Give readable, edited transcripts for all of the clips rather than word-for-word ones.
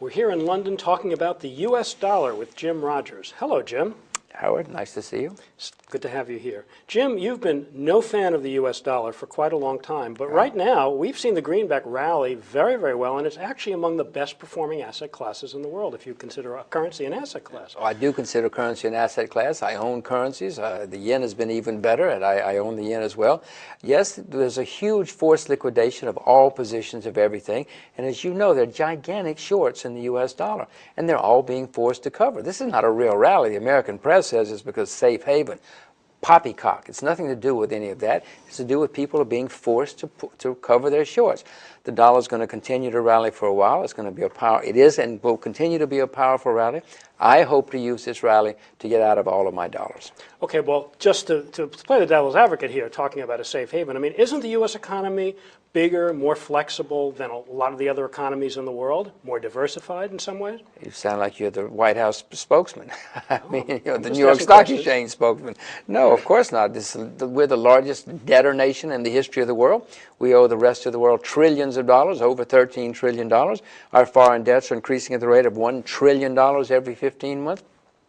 We're here in London talking about the U.S. dollar with Jim Rogers. Hello, Jim. Howard, nice to see you. It's good to have you here. Jim, you've been no fan of the U.S. dollar for quite a long time, but right now we've seen the greenback rally very, very well, and it's actually among the best performing asset classes in the world if you consider a currency an asset class. Oh, I do consider currency an asset class. I own currencies. The yen has been even better, and I own the yen as well. Yes, there's a huge forced liquidation of all positions of everything, and as you know, there are gigantic shorts in the U.S. dollar, and they're all being forced to cover. This is not a real rally. The American press says it's because safe haven. Poppycock. It's nothing to do with any of that. It's to do with people are being forced to cover their shorts. The dollar's going to continue to rally for a while. It's going to be it is and will continue to be a powerful rally. I hope to use this rally to get out of all of my dollars. Okay, well, just to play the devil's advocate here, talking about a safe haven, I mean, isn't the U.S. economy bigger, more flexible than a lot of the other economies in the world, more diversified in some ways? You sound like you're the White House spokesman. I mean, the New York Stock Exchange spokesman. No, of course not. We're the largest debtor nation in the history of the world. We owe the rest of the world trillions of dollars, over $13 trillion. Our foreign debts are increasing at the rate of $1 trillion every 15 months.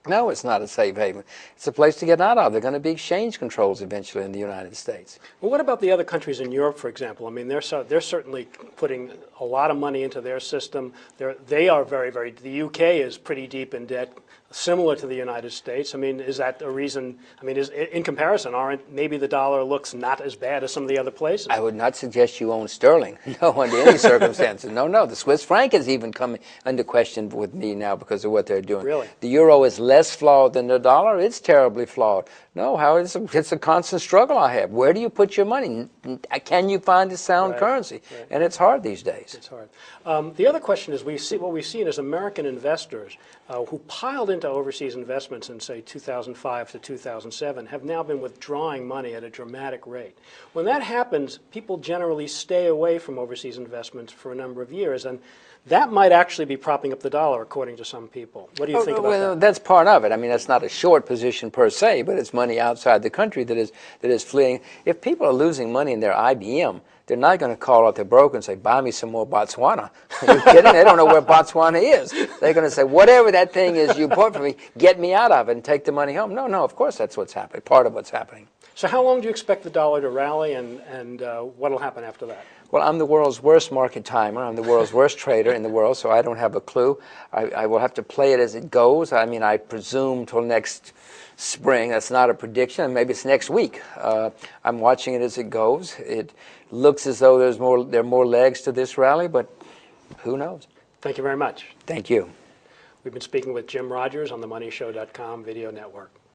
No, it's not a safe haven. It's a place to get out of. There are going to be exchange controls eventually in the United States. Well, what about the other countries in Europe, for example? I mean, they're certainly putting a lot of money into their system. They are the UK is pretty deep in debt, similar to the United States. I mean, is that a reason? I mean, in comparison, maybe the dollar looks not as bad as some of the other places? I would not suggest you own sterling. No, under any circumstances. No. The Swiss franc is even coming under question with me now because of what they're doing. Really? The euro is less flawed than the dollar. It's terribly flawed. No, Howard, it's a constant struggle I have. Where do you put your money? Can you find a sound currency? Right. And it's hard these days. It's hard. The other question is, what we've seen is American investors who piled into overseas investments in, say, 2005 to 2007 have now been withdrawing money at a dramatic rate. When that happens, people generally stay away from overseas investments for a number of years, and that might actually be propping up the dollar, according to some people. What do you think about that? That's part of it. I mean, that's not a short position per se, but it's money outside the country that is fleeing. If people are losing money in their IBM, they're not going to call out their broker and say, buy me some more Botswana. Are you kidding? They don't know where Botswana is. They're going to say, whatever that thing is you bought for me, get me out of it and take the money home. No, of course that's what's happening, part of what's happening. So how long do you expect the dollar to rally, and what will happen after that? Well, I'm the world's worst market timer. I'm the world's worst trader in the world, so I don't have a clue. I will have to play it as it goes. I mean, I presume till next spring. That's not a prediction. Maybe it's next week. I'm watching it as it goes. It looks as though there are more legs to this rally, but who knows? Thank you very much. Thank you. We've been speaking with Jim Rogers on the MoneyShow.com video network.